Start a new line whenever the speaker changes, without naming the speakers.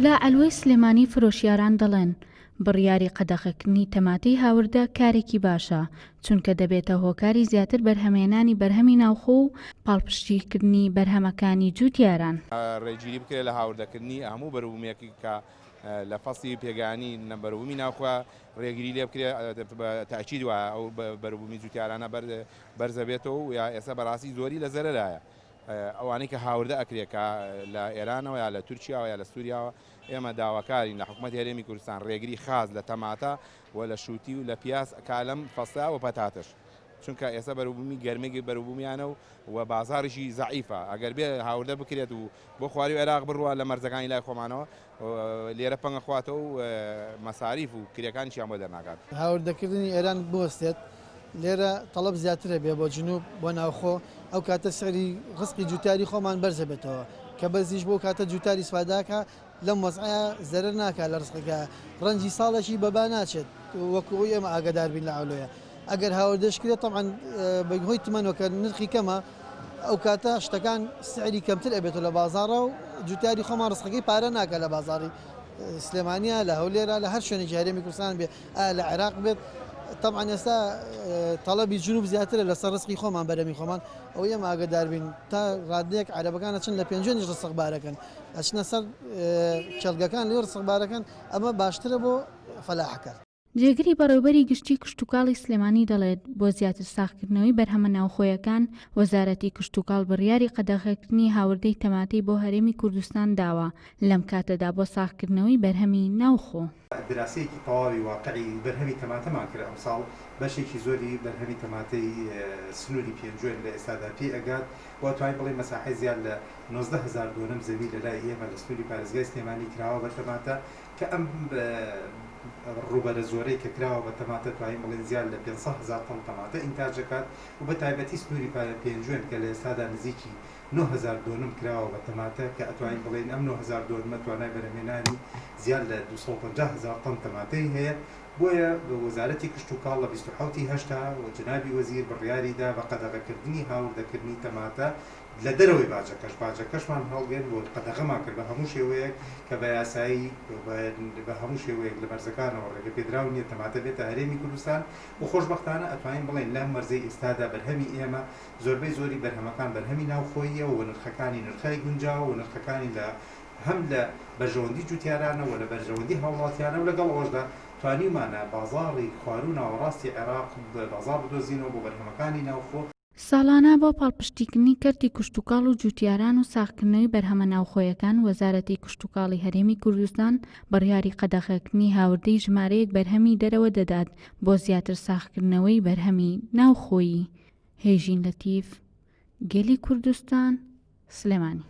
لە ئەلوەی سلێمانی فرۆشیاران دەڵێن بڕیاری قەدەغەکردنی تەماتەی هاوردە کارێکی باشە چونکە دەبێتە هۆکاری زیاتر بەرهەمهێنانی بەرهەمی ناوخۆ و پاڵپشتیکردنی بەرهەمەکانی جوتیاران.
ڕێگیری بکرێت لە هاوردەکردنی هەموو بەروبوومێکی کە لە فەسڵی پێگانی بەروبوومی ناوخوا ڕێگیری لێ بکرێت بە تاکید وایە ئەو بەروبوومی جوتیارانە بەرزە بێتەوە و یا ئێستا بەڕاستی زۆری لە زەرەرایە. ئەوانەی کە هاوردە ئەکرێکە لە ئێرانەوە یا لە تورکیاوە یا لە سووریاوە ئێمە داواکارین لە حکوومەت هێرێمی کوردستان ڕێگری خاص لە تەماتە و لە شووتی و لە پیاس کالەم فەسڵا و پەتاتش چونکە ئێستا بەروبوومی گەرمێکی بەروبوومیانە و بازاڕیشی زەعیفە ئەگەر بێ هاوردە بکرێت و بۆ خواری و عێراق بڕوە لە مەرزەکانی لای خۆمانەوە لێرە پەنگە خواتەوە و مەساریف و کرێکانیشیان بۆ دەرناکات.
هاوردەکردنی ئێران بوەستێت لێرە تەڵەب زیاترە بێ بۆ جنوب بۆ ناوخۆ ئەو کاتە سەری ڕسقی جوتیاری خۆمان بەرزە بێتەوە کە بەرزیش بۆ کاتە جوتیاری سواداکە لەم وەزعەیە زەرەر ناکات لە ڕسقەکە ڕەنجی ساڵێکی بەبا ناچێت وەکوی ئێمە ئاگادار بین لە ئەولۆیە ئەگەر هاوردەشکرێت تەمان بەهۆی تمەنەوەکە نرخی کەمە ئەو کاتە شتەکان سعری کەمتر ئەبێتەوە لە بازاڕە و جوتیاری خۆمان ڕسقەکەی پارە ناکات لە بازاڕی سلێمانیا لە هەولێرە لە هەر شوێنێکی هەرێمی کوردستان بێ لە عێراق بێت طبعا ئێستا تەڵەبی جنوب زیاترە لەسەر ڕسقی خۆمان بەرەمی خۆمان ئەو ئێمە ئاگادار بین تا ڕادەیەک عەرەبەکان ئەچن لە پێنجێنیش ڕسقبارەکەن ئەچنە سەر چەلگەکان لێ ڕسقبارەکەن ئەمە باشترە بۆ فەلاحەکە.
جێگری بەڕێوەبەری گشتی کشتتوکاڵی سلێمانی دەڵێت بۆ زیاتر ساختکردنەوەی بەرهەمە ناوخۆیەکان وەزارەتی کشتتوکاڵ بڕیاری قەدەغەکردنی هاوردەی تەماتەی بۆ هەرێمی کوردستان داوە لەم کاتەدا بۆ ساختکردنەوەی بەرهەمی ناوخۆ.
دراسەیەکی تەواوی واقعی بەرهەمی تەماتەمان کرد ئەمساڵ بەشێکی زۆری بەرهەمی تەماتەی سنووری پێنجوێن لە ئێستادا پێ ئەگات بۆ توانین بڵێ مەساحەی زیاد لە 19,000 دۆنم زەوی لەلای ئێمە لە سنووری پارێزگای سلێمانی کراوە بە تەماتە کە ئەم ڕوبەرە زۆرەی کە کراوە بە تەماتە توانین بڵێن زیاد لە 500,000 تۆن تەماتە ئینتاج دەکات و بە تایبەتی سنووری پێنجوێن کە لە ئێستادا نزیکی 9,000 دۆنم کراوە بە تەماتە کە ئەتوانین بڵێن ئەم 9,000 دۆنمە توانای بەرهەمهێنانی زیاد لە 250,000 تۆن تەماتەی هەیە بۆیە بە وەزارەتی کشتتوکاڵ لە 27 هەشتا و جنابی وەزیر بڕیاریدا بە قەدەغەکردنی هاوردەکردنی تەماتە لە دەرەوەی باجەکەشمان هەڵگەن بۆ قەدەغەمان کرد بە هەموو شێوەیەک کە بە یاسایی بە هەموو شێوەیەک لە مەرزەکانەوە ڕێگە پێدراو نیە تەماتە بێتە هەرێمی کوردستان و خۆشبەختانە ئەتوانین بڵێن لەم مەرزەی ئێستادا بەرهەمی ئێمە زۆربەی زۆری بەرهەمەکان بەرهەمی ناوخۆییە و نرخەکانی نرخای گونجاوە و نرخەکانی لە هەم لە بەرژەوەندی جوتیارانە و لە بەرژەوەندی هاوڵاتیانە و لەگەڵ ئەوەشدا توانیمانە بازاڕی خوار و ناوەڕاستی عێراق بازاڕ بدۆزینەوە بۆ بەرهەمەکانی ناوخۆ.
ساڵانە بۆ پاڵپشتیکردنی کەرتی کشتتوکاڵ و جوتیاران و ساختکردنەوەی بەرهەمە ناوخۆیەکان وەزارەتی کشتتوکاڵی هەرێمی کوردستان بڕیاری قەدەغەکردنی هاوردەی ژمارەیەک بەرهەمی دەرەوە دەدات بۆ زیاتر ساختکردنەوەی بەرهەمی ناوخۆیی. هێژین لەتیف، گێلی کوردستان، سلێمانی.